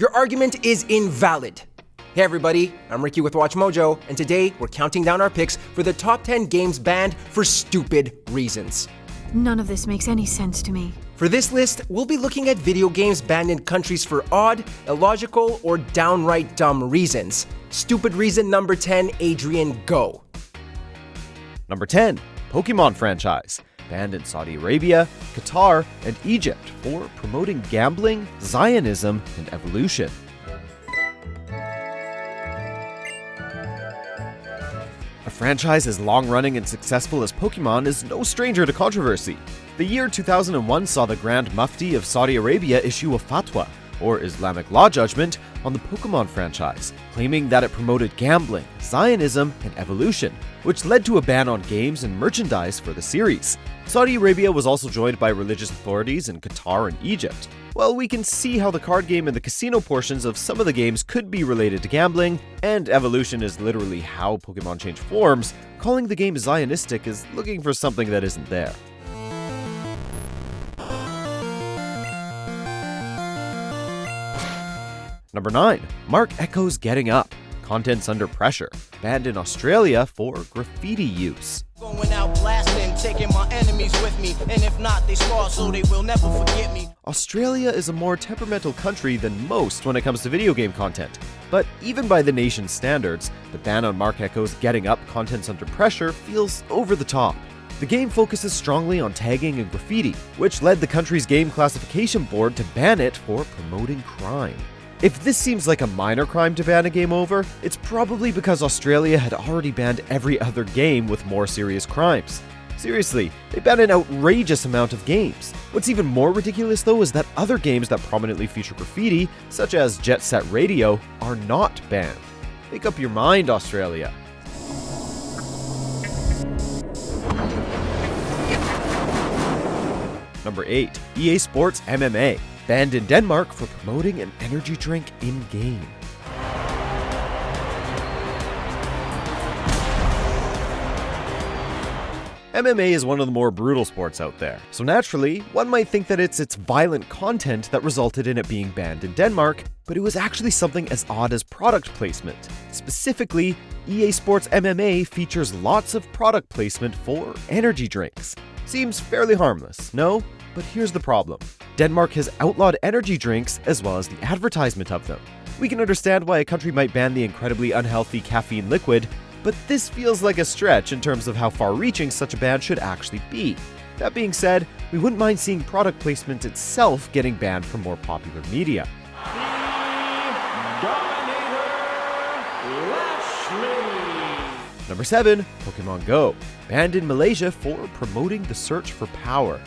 Your argument is invalid. Hey everybody, I'm Ricky with WatchMojo, and today we're counting down our picks for the top 10 games banned for stupid reasons. None of this makes any sense to me. For this list, we'll be looking at video games banned in countries for odd, illogical, or downright dumb reasons. Stupid reason number 10, Adrian, go. Number 10, Pokémon franchise. Banned in Saudi Arabia, Qatar, and Egypt for promoting gambling, Zionism, and evolution. A franchise as long-running and successful as Pokémon is no stranger to controversy. The year 2001 saw the Grand Mufti of Saudi Arabia issue a fatwa, or Islamic law judgment, on the Pokémon franchise, claiming that it promoted gambling, Zionism, and evolution, which led to a ban on games and merchandise for the series. Saudi Arabia was also joined by religious authorities in Qatar and Egypt. Well, we can see how the card game and the casino portions of some of the games could be related to gambling, and evolution is literally how Pokémon change forms. Calling the game Zionistic is looking for something that isn't there. Number 9. Mark Echo's Getting Up. Contents under pressure. Banned in Australia for graffiti use. Going out blasting, taking my enemies with me, and if not, they scar so they will never forget me. Australia is a more temperamental country than most when it comes to video game content. But even by the nation's standards, the ban on Mark Echo's Getting Up contents under pressure feels over the top. The game focuses strongly on tagging and graffiti, which led the country's game classification board to ban it for promoting crime. If this seems like a minor crime to ban a game over, it's probably because Australia had already banned every other game with more serious crimes. Seriously, they banned an outrageous amount of games. What's even more ridiculous though is that other games that prominently feature graffiti, such as Jet Set Radio, are not banned. Make up your mind, Australia. Number 8. EA Sports MMA. Banned in Denmark for promoting an energy drink in-game. MMA is one of the more brutal sports out there, so naturally, one might think that it's its violent content that resulted in it being banned in Denmark, but it was actually something as odd as product placement. Specifically, EA Sports MMA features lots of product placement for energy drinks. Seems fairly harmless, no? But here's the problem. Denmark has outlawed energy drinks as well as the advertisement of them. We can understand why a country might ban the incredibly unhealthy caffeine liquid, but this feels like a stretch in terms of how far-reaching such a ban should actually be. That being said, we wouldn't mind seeing product placement itself getting banned from more popular media. Number 7. Pokémon Go. Banned in Malaysia for promoting the search for power.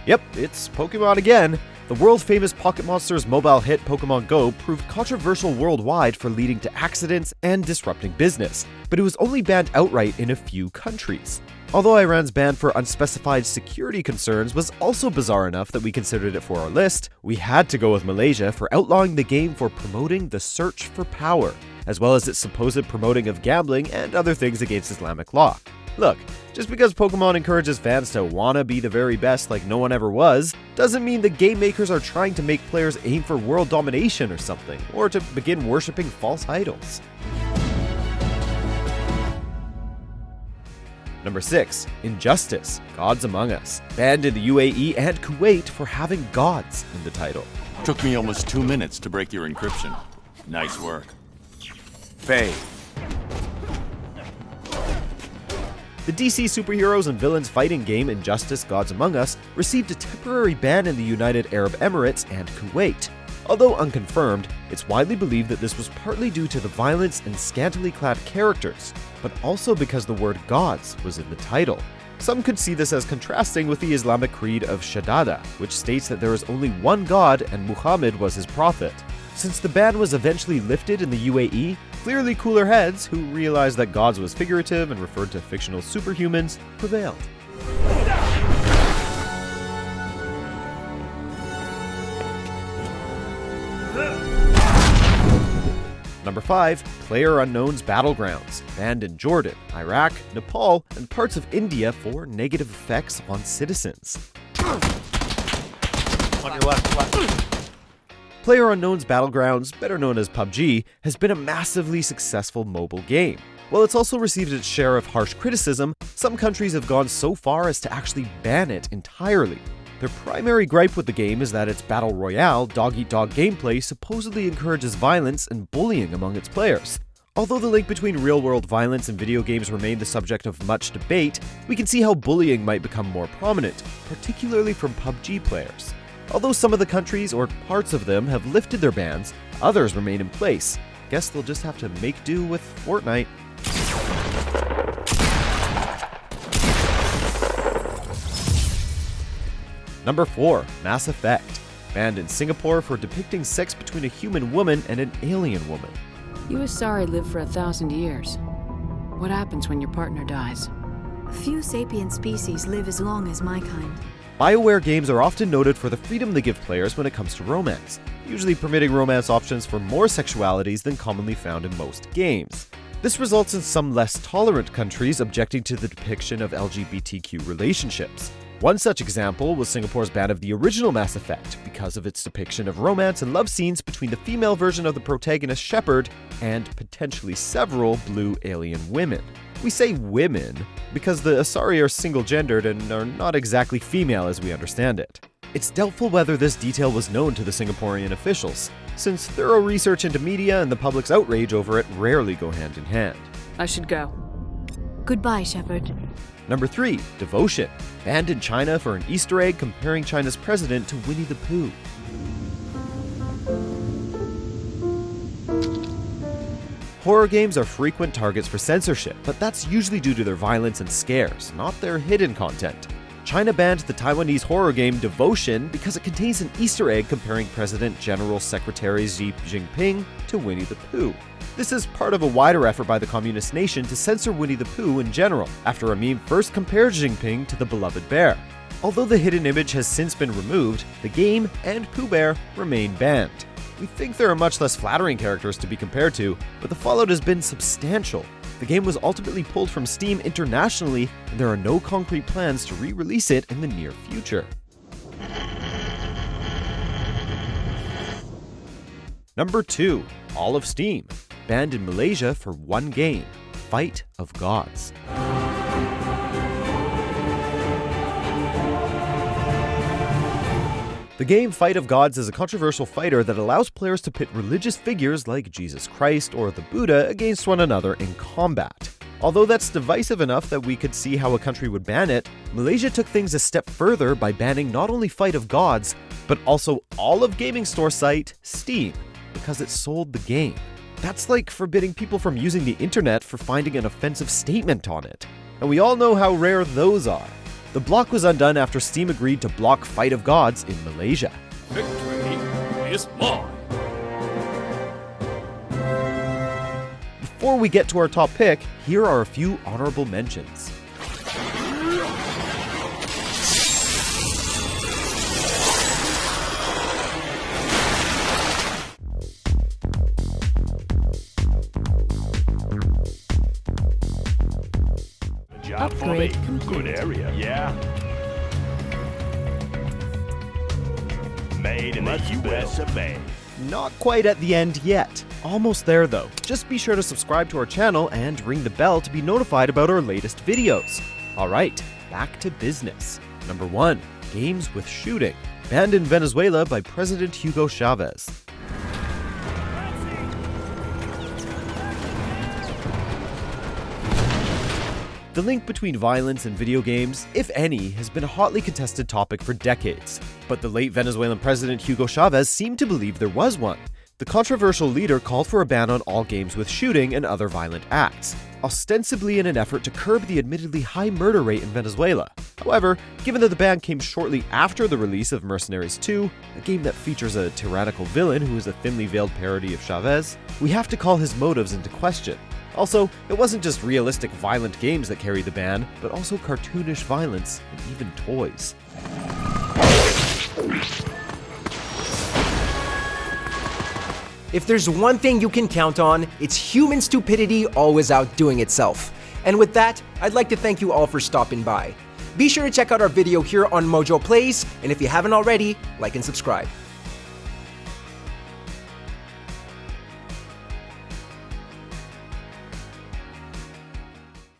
Yep, it's Pokemon again. The world-famous Pocket Monsters mobile hit Pokémon Go proved controversial worldwide for leading to accidents and disrupting business, but it was only banned outright in a few countries. Although Iran's ban for unspecified security concerns was also bizarre enough that we considered it for our list, we had to go with Malaysia for outlawing the game for promoting the search for power, as well as its supposed promoting of gambling and other things against Islamic law. Look, just because Pokemon encourages fans to wanna be the very best like no one ever was, doesn't mean the game makers are trying to make players aim for world domination or something, or to begin worshipping false idols. Number 6. Injustice. Gods Among Us. Banned in the UAE and Kuwait for having gods in the title. Took me almost 2 minutes to break your encryption. Nice work. Faye. The DC superheroes and villains fighting game Injustice Gods Among Us received a temporary ban in the United Arab Emirates and Kuwait. Although unconfirmed, it's widely believed that this was partly due to the violence and scantily clad characters, but also because the word gods was in the title. Some could see this as contrasting with the Islamic creed of Shahada, which states that there is only one God and Muhammad was his prophet. Since the ban was eventually lifted in the UAE, clearly cooler heads, who realized that gods was figurative and referred to fictional superhumans, prevailed. Number 5, PlayerUnknown's Battlegrounds, banned in Jordan, Iraq, Nepal, and parts of India for negative effects on citizens. On your left. PlayerUnknown's Battlegrounds, better known as PUBG, has been a massively successful mobile game. While it's also received its share of harsh criticism, some countries have gone so far as to actually ban it entirely. Their primary gripe with the game is that its battle royale, dog-eat-dog gameplay supposedly encourages violence and bullying among its players. Although the link between real-world violence and video games remain the subject of much debate, we can see how bullying might become more prominent, particularly from PUBG players. Although some of the countries, or parts of them, have lifted their bans, others remain in place. Guess they'll just have to make do with Fortnite. Number 4, Mass Effect, banned in Singapore for depicting sex between a human woman and an alien woman. You Asari live for 1,000 years. What happens when your partner dies? Few sapient species live as long as my kind. BioWare games are often noted for the freedom they give players when it comes to romance, usually permitting romance options for more sexualities than commonly found in most games. This results in some less tolerant countries objecting to the depiction of LGBTQ relationships. One such example was Singapore's ban of the original Mass Effect because of its depiction of romance and love scenes between the female version of the protagonist Shepard and potentially several blue alien women. We say women because the Asari are single-gendered and are not exactly female as we understand it. It's doubtful whether this detail was known to the Singaporean officials, since thorough research into media and the public's outrage over it rarely go hand in hand. I should go. Goodbye, Shepard. Number 3, Devotion, banned in China for an Easter egg comparing China's president to Winnie the Pooh. Horror games are frequent targets for censorship, but that's usually due to their violence and scares, not their hidden content. China banned the Taiwanese horror game Devotion because it contains an Easter egg comparing President General Secretary Xi Jinping to Winnie the Pooh. This is part of a wider effort by the communist nation to censor Winnie the Pooh in general, after a meme first compared Jinping to the beloved bear. Although the hidden image has since been removed, the game and Pooh Bear remain banned. We think there are much less flattering characters to be compared to, but the fallout has been substantial. The game was ultimately pulled from Steam internationally, and there are no concrete plans to re-release it in the near future. Number 2, All of Steam, banned in Malaysia for one game, Fight of Gods. The game Fight of Gods is a controversial fighter that allows players to pit religious figures like Jesus Christ or the Buddha against one another in combat. Although that's divisive enough that we could see how a country would ban it, Malaysia took things a step further by banning not only Fight of Gods, but also all of gaming store site Steam, because it sold the game. That's like forbidding people from using the internet for finding an offensive statement on it. And we all know how rare those are. The block was undone after Steam agreed to block Fight of Gods in Malaysia. Victory is mine. Before we get to our top pick, here are a few honorable mentions. Upgrade complete. Good area, yeah. Made in the US of A. Not quite at the end yet. Almost there though. Just be sure to subscribe to our channel and ring the bell to be notified about our latest videos. Alright, back to business. Number 1, games with shooting. Banned in Venezuela by President Hugo Chavez. The link between violence and video games, if any, has been a hotly contested topic for decades. But the late Venezuelan president Hugo Chavez seemed to believe there was one. The controversial leader called for a ban on all games with shooting and other violent acts, ostensibly in an effort to curb the admittedly high murder rate in Venezuela. However, given that the ban came shortly after the release of Mercenaries 2, a game that features a tyrannical villain who is a thinly veiled parody of Chavez, we have to call his motives into question. Also, it wasn't just realistic violent games that carried the ban, but also cartoonish violence and even toys. If there's one thing you can count on, it's human stupidity always outdoing itself. And with that, I'd like to thank you all for stopping by. Be sure to check out our video here on Mojo Plays, and if you haven't already, like and subscribe.